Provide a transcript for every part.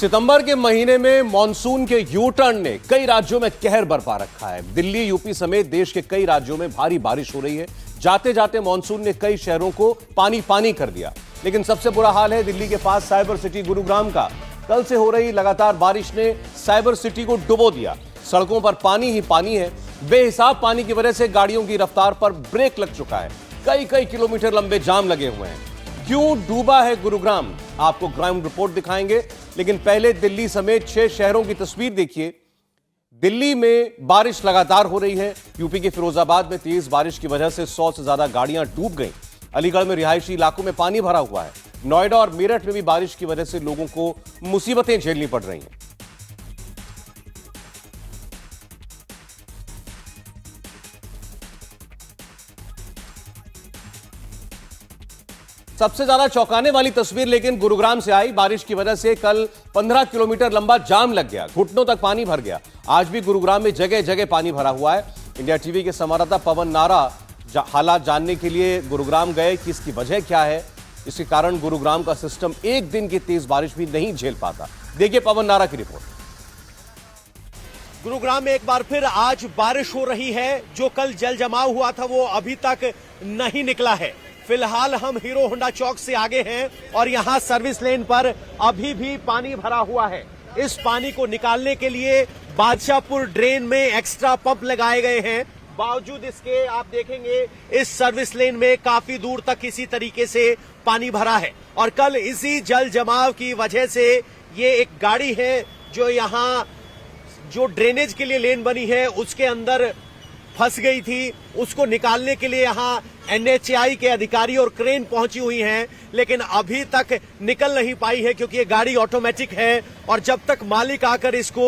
सितंबर के महीने में मॉनसून के यू टर्न ने कई राज्यों में कहर बरपा रखा है। दिल्ली, यूपी समेत देश के कई राज्यों में भारी बारिश हो रही है। जाते जाते मॉनसून ने कई शहरों को पानी पानी कर दिया। लेकिन सबसे बुरा हाल है दिल्ली के पास साइबर सिटी गुरुग्राम का। कल से हो रही लगातार बारिश ने साइबर सिटी को डुबो दिया। सड़कों पर पानी ही पानी है। बेहिसाब पानी की वजह से गाड़ियों की रफ्तार पर ब्रेक लग चुका है। कई कई किलोमीटर लंबे जाम लगे हुए हैं। क्यों डूबा है गुरुग्राम, आपको ग्राउंड रिपोर्ट दिखाएंगे। लेकिन पहले दिल्ली समेत 6 शहरों की तस्वीर देखिए। दिल्ली में बारिश लगातार हो रही है। यूपी के फिरोजाबाद में तेज बारिश की वजह से 100 से ज्यादा गाड़ियां डूब गईं। अलीगढ़ में रिहायशी इलाकों में पानी भरा हुआ है। नोएडा और मेरठ में भी बारिश की वजह से लोगों को मुसीबतें झेलनी पड़ रही हैं। सबसे ज्यादा चौंकाने वाली तस्वीर लेकिन गुरुग्राम से आई। बारिश की वजह से कल 15 किलोमीटर लंबा जाम लग गया। घुटनों तक पानी भर गया। आज भी गुरुग्राम में जगह जगह पानी भरा हुआ है। इंडिया टीवी के संवाददाता पवन नारा हालात जानने के लिए गुरुग्राम गए कि इसकी वजह क्या है। इसके कारण गुरुग्राम का सिस्टम एक दिन की तेज बारिश भी नहीं झेल पाता। देखिए पवन नारा की रिपोर्ट। गुरुग्राम में एक बार फिर आज बारिश हो रही है। जो कल जल जमाव हुआ था वो अभी तक नहीं निकला है। फिलहाल हम हीरो होंडा चौक से आगे हैं और यहां सर्विस लेन पर अभी भी पानी भरा हुआ है। इस पानी को निकालने के लिए बादशाहपुर ड्रेन में एक्स्ट्रा पंप लगाए गए हैं। बावजूद इसके आप देखेंगे इस सर्विस लेन में काफी दूर तक इसी तरीके से पानी भरा है। और कल इसी जल जमाव की वजह से ये एक गाड़ी है जो यहां जो ड्रेनेज के लिए लेन बनी है उसके अंदर फंस गई थी। उसको निकालने के लिए यहां एनएचएआई के अधिकारी और क्रेन पहुंची हुई हैं, लेकिन अभी तक निकल नहीं पाई है क्योंकि ये गाड़ी ऑटोमेटिक है और जब तक मालिक आकर इसको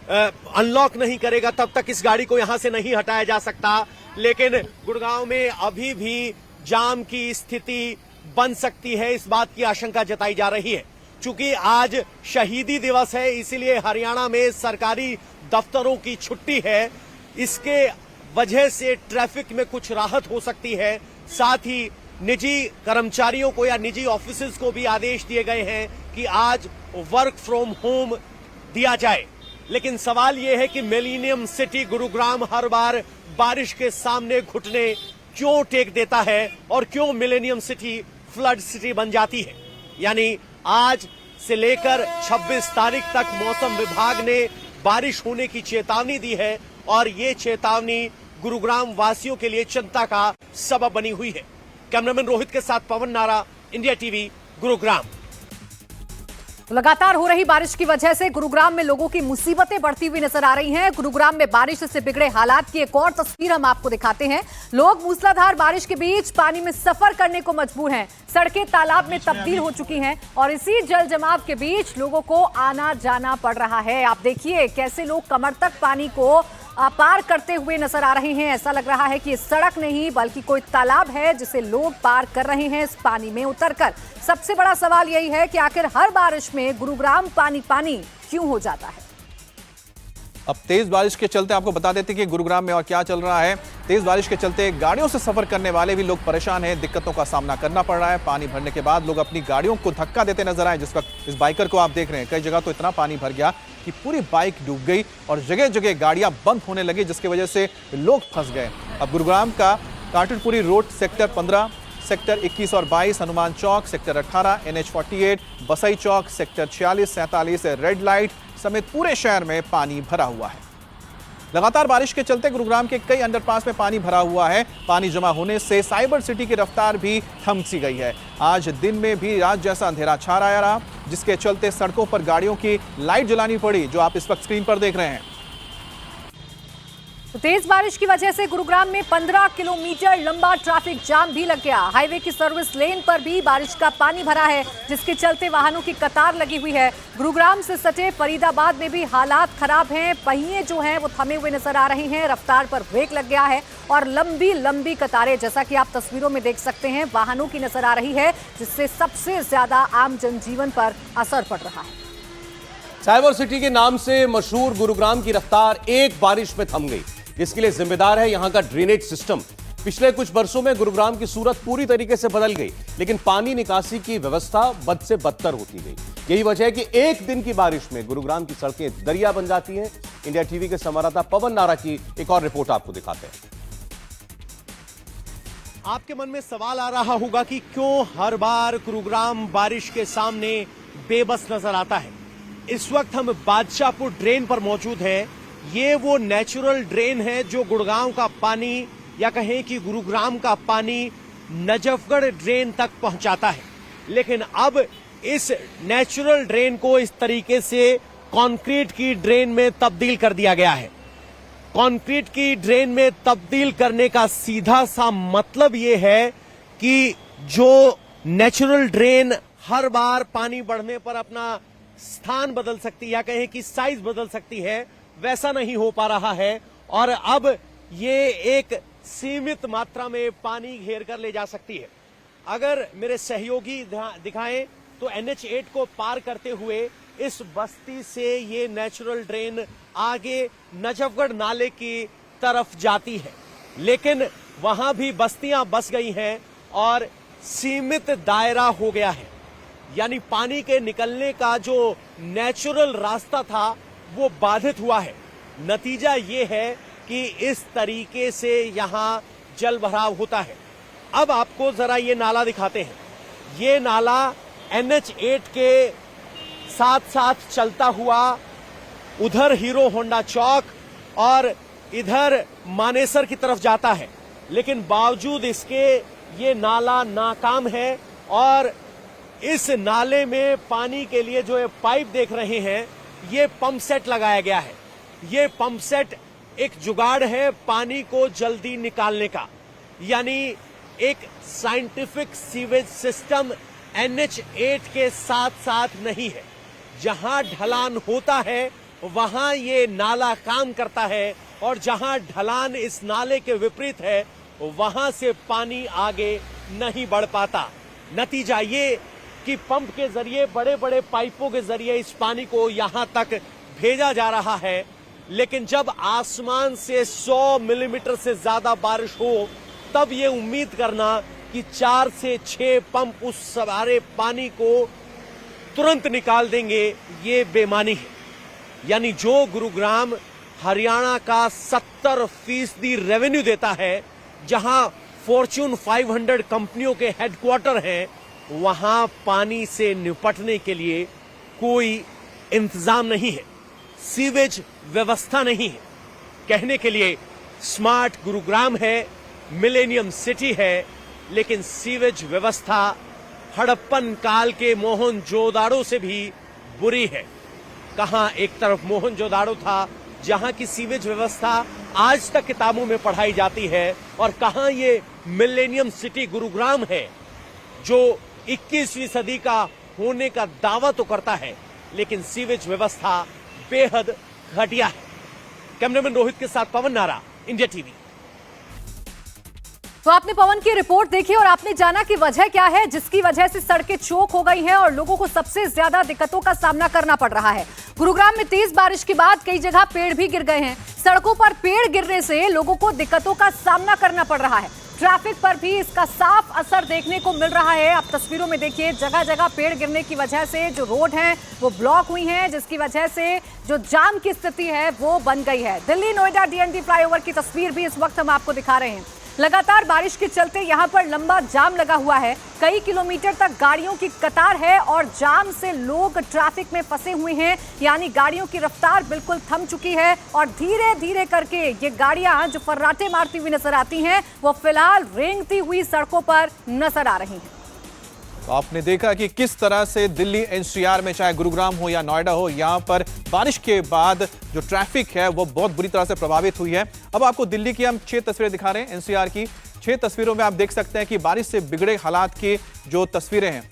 अनलॉक नहीं करेगा तब तक इस गाड़ी को यहां से नहीं हटाया जा सकता। लेकिन गुड़गांव में अभी भी जाम की स्थिति बन सकती है, इस बात की आशंका जताई जा रही है। चूंकि आज शहीदी दिवस है इसीलिए हरियाणा में सरकारी दफ्तरों की छुट्टी है। इसके वजह से ट्रैफिक में कुछ राहत हो सकती है। साथ ही निजी कर्मचारियों को या निजी ऑफिसेज को भी आदेश दिए गए हैं कि आज वर्क फ्रॉम होम दिया जाए। लेकिन सवाल यह है कि मिलेनियम सिटी गुरुग्राम हर बार बारिश के सामने घुटने क्यों टेक देता है और क्यों मिलेनियम सिटी फ्लड सिटी बन जाती है। यानी आज से लेकर 26 तारीख तक मौसम विभाग ने बारिश होने की चेतावनी दी है और ये चेतावनी गुरुग्राम वासियों के लिए चिंता का सबब बनी हुई है। कैमरामैन रोहित के साथ पवन नारा, इंडिया टीवी, गुरुग्राम। लगातार हो रही बारिश की वजह से गुरुग्राम में लोगों की मुसीबतें बढ़ती हुई नजर आ रही हैं। गुरुग्राम में बारिश से बिगड़े हालात की एक और तस्वीर हम आपको दिखाते हैं। लोग मूसलाधार बारिश के बीच पानी में सफर करने को मजबूर हैं। सड़कें तालाब में तब्दील हो चुकी हैं और इसी जल जमाव के बीच लोगों को आना जाना पड़ रहा है। आप देखिए कैसे लोग कमर तक पानी को पार करते हुए नजर आ रहे हैं। ऐसा लग रहा है कि ये सड़क नहीं बल्कि कोई तालाब है जिसे लोग पार कर रहे हैं इस पानी में उतरकर। सबसे बड़ा सवाल यही है कि आखिर हर बारिश में गुरुग्राम पानी पानी क्यों हो जाता है। अब तेज बारिश के चलते आपको बता देते कि गुरुग्राम में और क्या चल रहा है। तेज बारिश के चलते गाड़ियों से सफर करने वाले भी लोग परेशान हैं। दिक्कतों का सामना करना पड़ रहा है। पानी भरने के बाद लोग अपनी गाड़ियों को धक्का देते नजर आए। जिस वक्त इस बाइकर को आप देख रहे हैं, कई जगह तो इतना पानी भर गया कि पूरी बाइक डूब गई और जगह जगह गाड़ियां बंद होने लगी, जिसकी वजह से लोग फंस गए। अब गुरुग्राम का काटरपुरी रोड सेक्टर 15, सेक्टर 21 और 22, हनुमान चौक सेक्टर 18, NH48, बसई चौक सेक्टर 46, 47, रेड लाइट समेत पूरे शहर में पानी भरा हुआ है। लगातार बारिश के चलते गुरुग्राम के कई अंडरपास में पानी भरा हुआ है। पानी जमा होने से साइबर सिटी की रफ्तार भी थम सी गई है। आज दिन में भी रात जैसा अंधेरा छा रहा, जिसके चलते सड़कों पर गाड़ियों की लाइट जलानी पड़ी, जो आप इस वक्त स्क्रीन पर देख रहे हैं। तो तेज बारिश की वजह से गुरुग्राम में 15 किलोमीटर लंबा ट्रैफिक जाम भी लग गया। हाईवे की सर्विस लेन पर भी बारिश का पानी भरा है, जिसके चलते वाहनों की कतार लगी हुई है। गुरुग्राम से सटे फरीदाबाद में भी हालात खराब हैं। पहिए जो हैं वो थमे हुए नजर आ रहे हैं। रफ्तार पर ब्रेक लग गया है और लंबी लंबी कतारें, जैसा कि आप तस्वीरों में देख सकते हैं, वाहनों की नजर आ रही है, जिससे सबसे ज्यादा आम जनजीवन पर असर पड़ रहा है। साइबर सिटी के नाम से मशहूर गुरुग्राम की रफ्तार एक बारिश में थम गई। इसके लिए जिम्मेदार है यहां का ड्रेनेज सिस्टम। पिछले कुछ वर्षों में गुरुग्राम की सूरत पूरी तरीके से बदल गई, लेकिन पानी निकासी की व्यवस्था बद से बदतर होती गई। यही वजह है कि एक दिन की बारिश में गुरुग्राम की सड़कें दरिया बन जाती हैं। इंडिया टीवी के संवाददाता पवन नारा की एक और रिपोर्ट आपको दिखाते हैं। आपके मन में सवाल आ रहा होगा कि क्यों हर बार गुरुग्राम बारिश के सामने बेबस नजर आता है। इस वक्त हम बादशाहपुर ड्रेन पर मौजूद हैं। ये वो नेचुरल ड्रेन है जो गुड़गांव का पानी या कहें कि गुरुग्राम का पानी नजफगढ़ ड्रेन तक पहुंचाता है। लेकिन अब इस नेचुरल ड्रेन को इस तरीके से कंक्रीट की ड्रेन में तब्दील कर दिया गया है। कंक्रीट की ड्रेन में तब्दील करने का सीधा सा मतलब यह है कि जो नेचुरल ड्रेन हर बार पानी बढ़ने पर अपना स्थान बदल सकती है या कहें कि साइज बदल सकती है, वैसा नहीं हो पा रहा है। और अब ये एक सीमित मात्रा में पानी घेर कर ले जा सकती है। अगर मेरे सहयोगी दिखाएं तो NH8 को पार करते हुए इस बस्ती से ये नेचुरल ड्रेन आगे नजफगढ़ नाले की तरफ जाती है, लेकिन वहां भी बस्तियां बस गई हैं और सीमित दायरा हो गया है। यानी पानी के निकलने का जो नेचुरल रास्ता था वो बाधित हुआ है। नतीजा ये है कि इस तरीके से यहां जल भराव होता है। अब आपको जरा ये नाला दिखाते हैं। ये नाला NH8 के साथ साथ चलता हुआ उधर हीरो होंडा चौक और इधर मानेसर की तरफ जाता है, लेकिन बावजूद इसके ये नाला नाकाम है। और इस नाले में पानी के लिए जो ये पाइप देख रहे हैं, ये पंप सेट लगाया गया है। ये पंप सेट एक जुगाड़ है पानी को जल्दी निकालने का। यानी एक साइंटिफिक सीवेज सिस्टम NH8 के साथ साथ नहीं है। जहां ढलान होता है वहां ये नाला काम करता है, और जहां ढलान इस नाले के विपरीत है वहां से पानी आगे नहीं बढ़ पाता। नतीजा ये कि पंप के जरिए, बड़े बड़े पाइपों के जरिए इस पानी को यहां तक भेजा जा रहा है। लेकिन जब आसमान से 100 मिलीमीटर से ज्यादा बारिश हो, तब ये उम्मीद करना कि 4 से 6 पंप उस सारे पानी को तुरंत निकाल देंगे, ये बेमानी है। यानी जो गुरुग्राम हरियाणा का 70% रेवेन्यू देता है, जहां फॉर्च्यून 500 कंपनियों के हेडक्वार्टर हैं, वहां पानी से निपटने के लिए कोई इंतजाम नहीं है, सीवेज व्यवस्था नहीं है। कहने के लिए स्मार्ट गुरुग्राम है, मिलेनियम सिटी है, लेकिन सीवेज व्यवस्था हड़प्पन काल के मोहनजोदाड़ो से भी बुरी है। कहां एक तरफ मोहनजोदाड़ो था जहां की सीवेज व्यवस्था आज तक किताबों में पढ़ाई जाती है, और कहां ये मिलेनियम सिटी गुरुग्राम है जो 21वीं सदी का होने का दावा तो करता है, लेकिन सीवेज व्यवस्था बेहद घटिया है। कैमरामैन रोहित के साथ पवन नारा, इंडिया टीवी। तो आपने पवन की रिपोर्ट देखी और आपने जाना कि वजह क्या है जिसकी वजह से सड़कें चौक हो गई हैं और लोगों को सबसे ज्यादा दिक्कतों का सामना करना पड़ रहा है। गुरुग्राम में तेज बारिश के बाद कई जगह पेड़ भी गिर गए हैं। सड़कों पर पेड़ गिरने से लोगों को दिक्कतों का सामना करना पड़ रहा है। ट्रैफिक पर भी इसका साफ असर देखने को मिल रहा है। आप तस्वीरों में देखिए, जगह जगह पेड़ गिरने की वजह से जो रोड हैं वो ब्लॉक हुई हैं, जिसकी वजह से जो जाम की स्थिति है वो बन गई है। दिल्ली नोएडा DND फ्लाईओवर की तस्वीर भी इस वक्त हम आपको दिखा रहे हैं। लगातार बारिश के चलते यहां पर लंबा जाम लगा हुआ है। कई किलोमीटर तक गाड़ियों की कतार है और जाम से लोग ट्रैफिक में फंसे हुए हैं। यानी गाड़ियों की रफ्तार बिल्कुल थम चुकी है और धीरे धीरे करके ये गाड़ियां जो फर्राटे मारती हुई नजर आती हैं वो फिलहाल रेंगती हुई सड़कों पर नजर आ रही हैं। तो आपने देखा कि किस तरह से दिल्ली NCR में, चाहे गुरुग्राम हो या नोएडा हो, यहां पर बारिश के बाद जो ट्रैफिक है वो बहुत बुरी तरह से प्रभावित हुई है। अब आपको दिल्ली की हम 6 तस्वीरें दिखा रहे हैं। NCR की 6 तस्वीरों में आप देख सकते हैं कि बारिश से बिगड़े हालात की जो तस्वीरें हैं।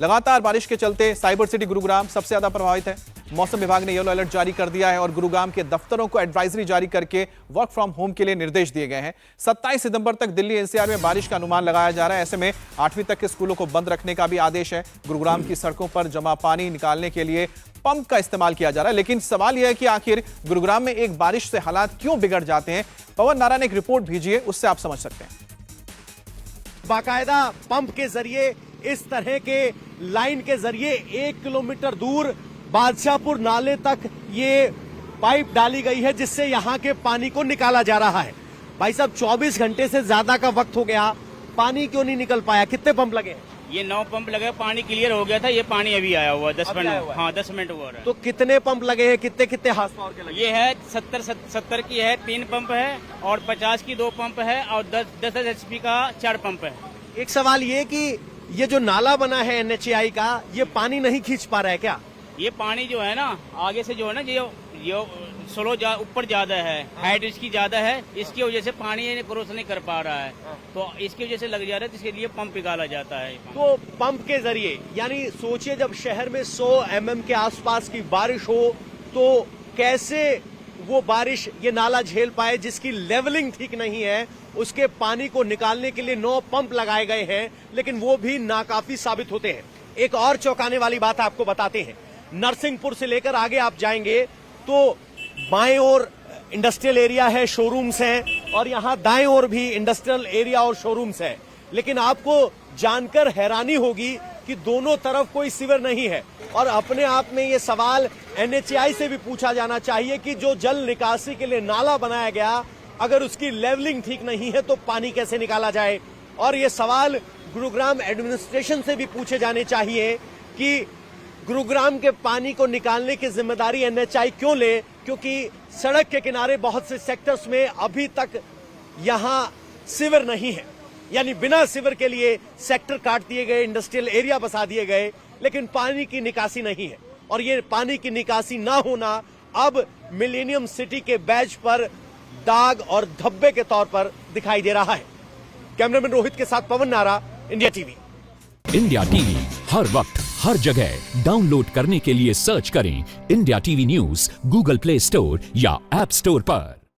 लगातार बारिश के चलते साइबर सिटी गुरुग्राम सबसे ज्यादा प्रभावित है। मौसम विभाग ने येलो अलर्ट जारी कर दिया है और गुरुग्राम के दफ्तरों को एडवाइजरी जारी करके वर्क फ्रॉम होम के लिए निर्देश दिए गए हैं। 27 सितंबर तक दिल्ली NCR में बारिश का अनुमान लगाया जा रहा है। ऐसे में 8वीं तक के स्कूलों को बंद रखने का भी आदेश है। गुरुग्राम की सड़कों पर जमा पानी निकालने के लिए पंप का इस्तेमाल किया जा रहा है। लेकिन सवाल यह है कि आखिर गुरुग्राम में एक बारिश से हालात क्यों बिगड़ जाते हैं। पवन नारा ने एक रिपोर्ट भेजी है, उससे आप समझ सकते हैं। बाकायदा पंप के जरिए इस तरह के लाइन के जरिए 1 किलोमीटर दूर बादशाहपुर नाले तक ये पाइप डाली गई है, जिससे यहाँ के पानी को निकाला जा रहा है। भाई साहब, 24 घंटे से ज्यादा का वक्त हो गया, पानी क्यों नहीं निकल पाया? कितने पंप लगे? ये 9 पंप लगे, पानी क्लियर हो गया था, ये पानी अभी आया हुआ है 10 मिनट। हाँ 10 मिनट हुआ है। तो कितने पंप लगे हैं? कितने कितने हार्स पावर के लगे? ये है 70 की है 3 पंप है, और 50 की 2 पंप है, और 10 HP का 4 पंप है। एक सवाल ये कि ये जो नाला बना है NHAI का, ये पानी नहीं खींच पा रहा है क्या? ये पानी जो है ना आगे से जो है ना ये स्लो ऊपर ज्यादा है, हाइट इसकी ज्यादा है, इसकी वजह से पानी क्रॉस नहीं कर पा रहा है, तो इसकी वजह से लग जा रहा है, तो इसके लिए पंप निकाला जाता है। तो पंप के जरिए, यानी सोचिए जब शहर में 100 mm के आसपास की बारिश हो तो कैसे वो बारिश ये नाला झेल पाए, जिसकी लेवलिंग ठीक नहीं है। उसके पानी को निकालने के लिए 9 पंप लगाए गए हैं, लेकिन वो भी नाकाफी साबित होते हैं। एक और चौंकाने वाली बात आपको बताते हैं, नरसिंहपुर से लेकर आगे आप जाएंगे तो बाएं ओर इंडस्ट्रियल एरिया है, शोरूम्स हैं, और यहाँ दाएं ओर भी इंडस्ट्रियल एरिया और शोरूम्स हैं। लेकिन आपको जानकर हैरानी होगी कि दोनों तरफ कोई सीवर नहीं है। और अपने आप में ये सवाल NHAI से भी पूछा जाना चाहिए कि जो जल निकासी के लिए नाला बनाया गया, अगर उसकी लेवलिंग ठीक नहीं है तो पानी कैसे निकाला जाए। और ये सवाल गुरुग्राम एडमिनिस्ट्रेशन से भी पूछे जाने चाहिए कि गुरुग्राम के पानी को निकालने की जिम्मेदारी NHAI क्यों ले, क्योंकि सड़क के किनारे बहुत से सेक्टर्स में अभी तक यहां सीवर नहीं है, यानी बिना सीवर के लिए सेक्टर काट दिए गए, इंडस्ट्रियल एरिया बसा दिए गए, लेकिन पानी की निकासी नहीं है। और ये पानी की निकासी ना होना अब मिलेनियम सिटी के बैज पर दाग और धब्बे के तौर पर दिखाई दे रहा है। कैमरामैन रोहित के साथ पवन नारा, इंडिया टीवी। इंडिया टीवी हर वक्त हर जगह डाउनलोड करने के लिए सर्च करें India TV news Google play store या ऐप स्टोर पर।